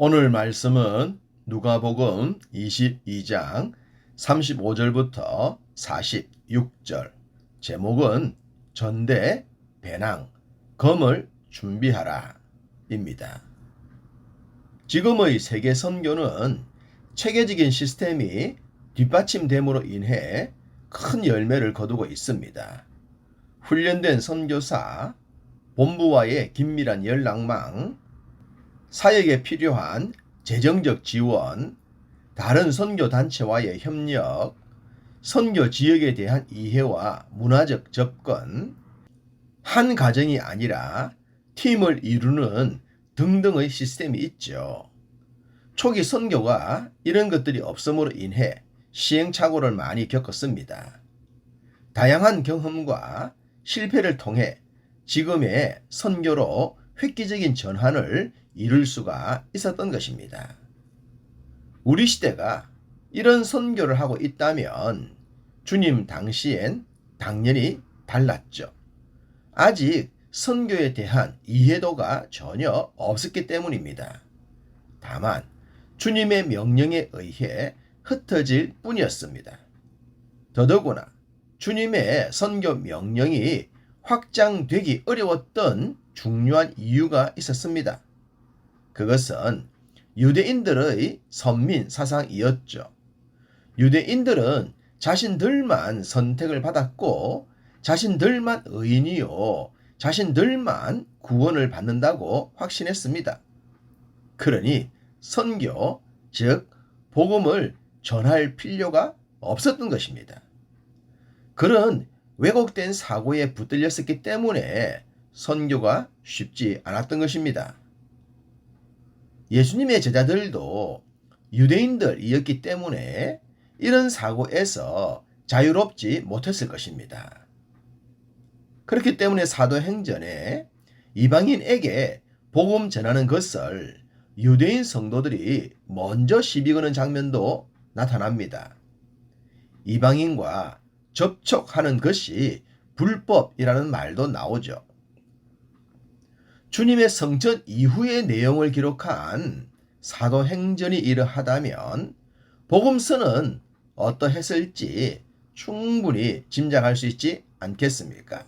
오늘 말씀은 누가복음 22장 35절부터 46절, 제목은 전대, 배낭, 검을 준비하라 입니다. 지금의 세계 선교는 체계적인 시스템이 뒷받침됨으로 인해 큰 열매를 거두고 있습니다. 훈련된 선교사, 본부와의 긴밀한 연락망, 사역에 필요한 재정적 지원, 다른 선교단체와의 협력, 선교 지역에 대한 이해와 문화적 접근, 한 가정이 아니라 팀을 이루는 등등의 시스템이 있죠. 초기 선교가 이런 것들이 없음으로 인해 시행착오를 많이 겪었습니다. 다양한 경험과 실패를 통해 지금의 선교로 획기적인 전환을 이룰 수가 있었던 것입니다. 우리 시대가 이런 선교를 하고 있다면 주님 당시엔 당연히 달랐죠. 아직 선교에 대한 이해도가 전혀 없었기 때문입니다. 다만 주님의 명령에 의해 흩어질 뿐이었습니다. 더더구나 주님의 선교 명령이 확장되기 어려웠던 중요한 이유가 있었습니다. 그것은 유대인들의 선민 사상이었죠. 유대인들은 자신들만 선택을 받았고 자신들만 의인이요, 자신들만 구원을 받는다고 확신했습니다. 그러니 선교, 즉 복음을 전할 필요가 없었던 것입니다. 그런 왜곡된 사고에 붙들렸었기 때문에 선교가 쉽지 않았던 것입니다. 예수님의 제자들도 유대인들이었기 때문에 이런 사고에서 자유롭지 못했을 것입니다. 그렇기 때문에 사도행전에 이방인에게 복음 전하는 것을 유대인 성도들이 먼저 시비 거는 장면도 나타납니다. 이방인과 접촉하는 것이 불법이라는 말도 나오죠. 주님의 성전 이후의 내용을 기록한 사도행전이 이러하다면 복음서는 어떠했을지 충분히 짐작할 수 있지 않겠습니까?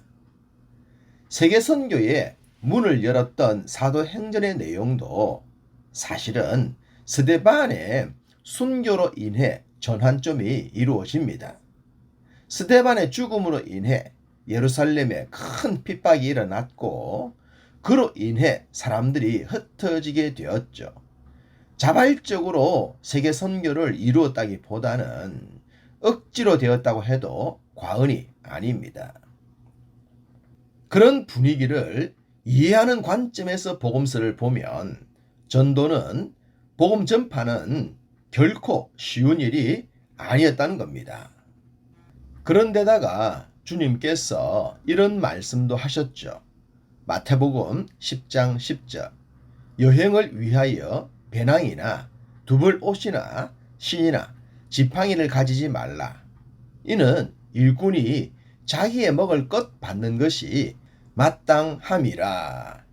세계 선교의 문을 열었던 사도행전의 내용도 사실은 스데반의 순교로 인해 전환점이 이루어집니다. 스데반의 죽음으로 인해 예루살렘에 큰 핍박이 일어났고 그로 인해 사람들이 흩어지게 되었죠. 자발적으로 세계 선교를 이루었다기보다는 억지로 되었다고 해도 과언이 아닙니다. 그런 분위기를 이해하는 관점에서 복음서를 보면 전도는, 복음 전파는 결코 쉬운 일이 아니었다는 겁니다. 그런데다가 주님께서 이런 말씀도 하셨죠. 마태복음 10장 10절, 여행을 위하여 배낭이나 두벌 옷이나 신이나 지팡이를 가지지 말라. 이는 일꾼이 자기의 먹을 것 받는 것이 마땅함이라.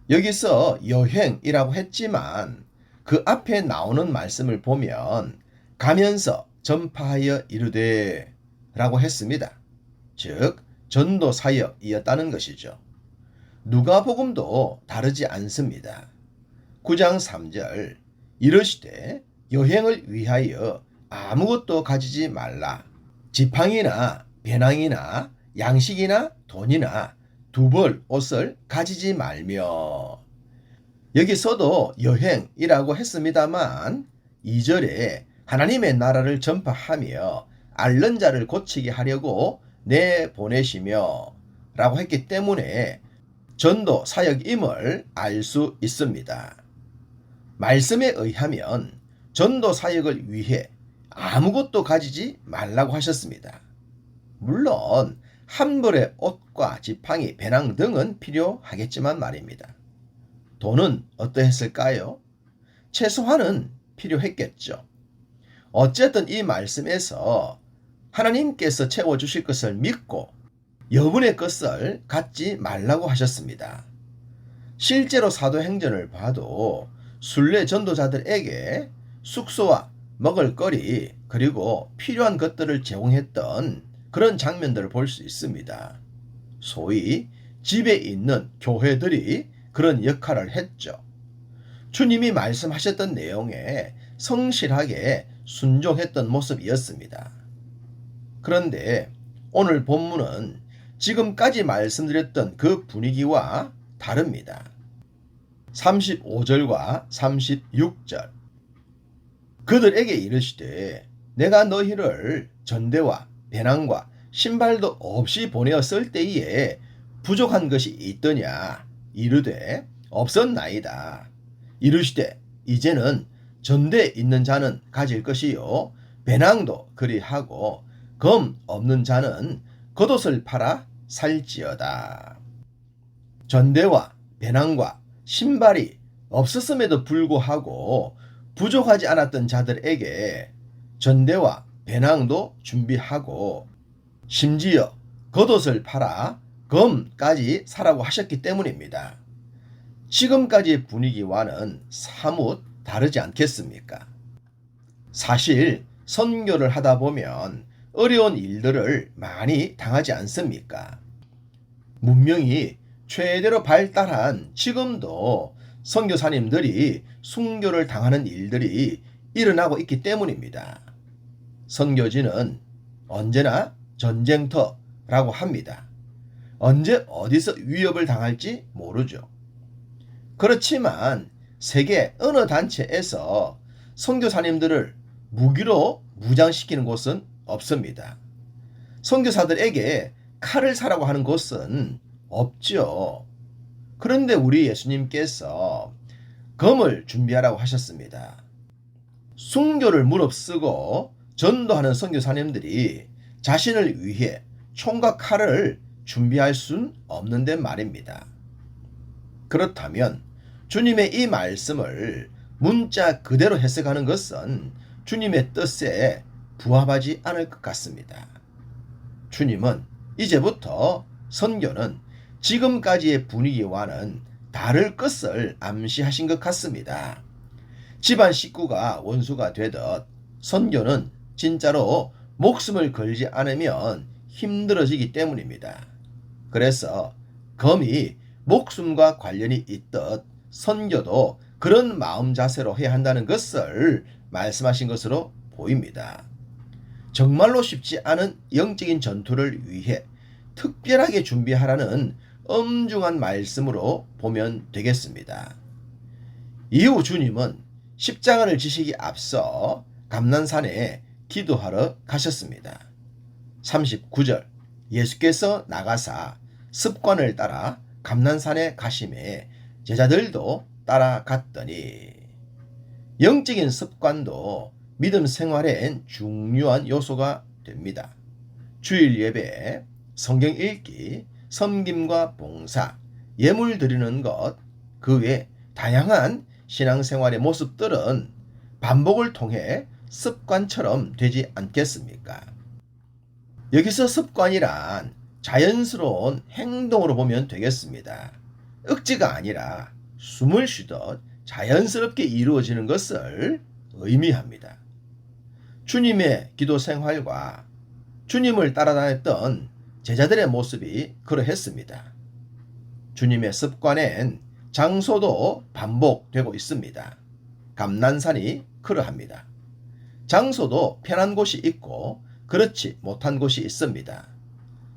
여기서 여행이라고 했지만 그 앞에 나오는 말씀을 보면 가면서 전파하여 이르되 라고 했습니다. 즉 전도 사역이었다는 것이죠. 누가복음도 다르지 않습니다. 9장 3절, 이르시되 여행을 위하여 아무것도 가지지 말라. 지팡이나 배낭이나 양식이나 돈이나 두벌 옷을 가지지 말며. 여기서도 여행이라고 했습니다만 2절에 하나님의 나라를 전파하며 앓는 자를 고치게 하려고 내보내시며 라고 했기 때문에 전도 사역임을 알 수 있습니다. 말씀에 의하면 전도 사역을 위해 아무것도 가지지 말라고 하셨습니다. 물론 한 벌의 옷과 지팡이, 배낭 등은 필요하겠지만 말입니다. 돈은 어떠했을까요? 최소한은 필요했겠죠. 어쨌든 이 말씀에서 하나님께서 채워주실 것을 믿고 여분의 것을 갖지 말라고 하셨습니다. 실제로 사도행전을 봐도 순례 전도자들에게 숙소와 먹을거리 그리고 필요한 것들을 제공했던 그런 장면들을 볼 수 있습니다. 소위 집에 있는 교회들이 그런 역할을 했죠. 주님이 말씀하셨던 내용에 성실하게 순종했던 모습이었습니다. 그런데 오늘 본문은 지금까지 말씀드렸던 그 분위기와 다릅니다. 35절과 36절 그들에게 이르시되 내가 너희를 전대와 배낭과 신발도 없이 보내었을 때에 부족한 것이 있더냐 이르되 없었나이다. 이르시되 이제는 전대에 있는 자는 가질 것이요 배낭도 그리하고 검 없는 자는 겉옷을 팔아 살지어다. 전대와 배낭과 신발이 없었음에도 불구하고 부족하지 않았던 자들에게 전대와 배낭도 준비하고 심지어 겉옷을 팔아 검까지 사라고 하셨기 때문입니다. 지금까지의 분위기와는 사뭇 다르지 않겠습니까? 사실 선교를 하다 보면 어려운 일들을 많이 당하지 않습니까? 문명이 최대로 발달한 지금도 선교사님들이 순교를 당하는 일들이 일어나고 있기 때문입니다. 선교지는 언제나 전쟁터라고 합니다. 언제 어디서 위협을 당할지 모르죠. 그렇지만 세계 어느 단체에서 선교사님들을 무기로 무장시키는 곳은 없습니다. 선교사들에게 칼을 사라고 하는 곳은 없죠. 그런데 우리 예수님께서 검을 준비하라고 하셨습니다. 순교를 무릅쓰고 전도하는 선교사님들이 자신을 위해 총과 칼을 준비할 순 없는데 말입니다. 그렇다면 주님의 이 말씀을 문자 그대로 해석하는 것은 주님의 뜻에 부합하지 않을 것 같습니다. 주님은 이제부터 선교는 지금까지의 분위기와는 다를 것을 암시하신 것 같습니다. 집안 식구가 원수가 되듯 선교는 진짜로 목숨을 걸지 않으면 힘들어지기 때문입니다. 그래서 검이 목숨과 관련이 있듯 선교도 그런 마음 자세로 해야 한다는 것을 말씀하신 것으로 보입니다. 정말로 쉽지 않은 영적인 전투를 위해 특별하게 준비하라는 엄중한 말씀으로 보면 되겠습니다. 이후 주님은 십자가를 지시기 앞서 감난산에 기도하러 가셨습니다. 39절 예수께서 나가사 습관을 따라 감난산에 가심에 제자들도 따라갔더니 영적인 습관도 믿음 생활엔 중요한 요소가 됩니다. 주일 예배, 성경 읽기, 섬김과 봉사, 예물 드리는 것, 그 외 다양한 신앙생활의 모습들은 반복을 통해 습관처럼 되지 않겠습니까? 여기서 습관이란 자연스러운 행동으로 보면 되겠습니다. 억지가 아니라 숨을 쉬듯 자연스럽게 이루어지는 것을 의미합니다. 주님의 기도 생활과 주님을 따라다녔던 제자들의 모습이 그러했습니다. 주님의 습관엔 장소도 반복되고 있습니다. 감난산이 그러합니다. 장소도 편한 곳이 있고 그렇지 못한 곳이 있습니다.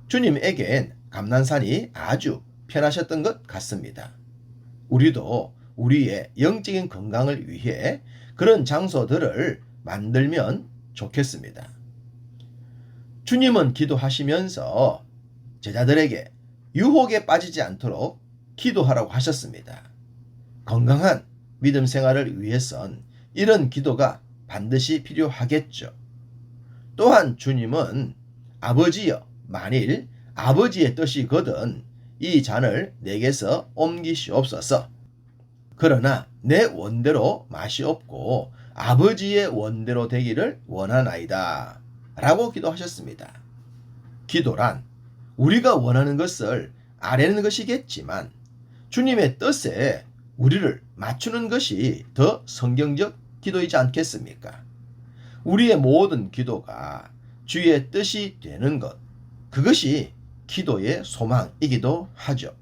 주님에겐 감난산이 아주 편하셨던 것 같습니다. 우리도 우리의 영적인 건강을 위해 그런 장소들을 만들면 좋겠습니다. 주님은 기도하시면서 제자들에게 유혹에 빠지지 않도록 기도하라고 하셨습니다. 건강한 믿음 생활을 위해선 이런 기도가 반드시 필요하겠죠. 또한 주님은 아버지여 만일 아버지의 뜻이거든 이 잔을 내게서 옮기시옵소서. 그러나 내 원대로 맛이 없고 아버지의 원대로 되기를 원하나이다 라고 기도하셨습니다. 기도란 우리가 원하는 것을 아뢰는 것이겠지만 주님의 뜻에 우리를 맞추는 것이 더 성경적 기도이지 않겠습니까? 우리의 모든 기도가 주의 뜻이 되는 것, 그것이 기도의 소망이기도 하죠.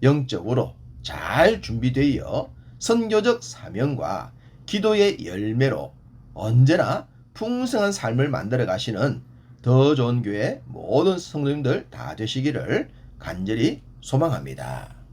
영적으로 잘 준비되어 선교적 사명과 기도의 열매로 언제나 풍성한 삶을 만들어 가시는 더 좋은 교회 모든 성도님들 다 되시기를 간절히 소망합니다.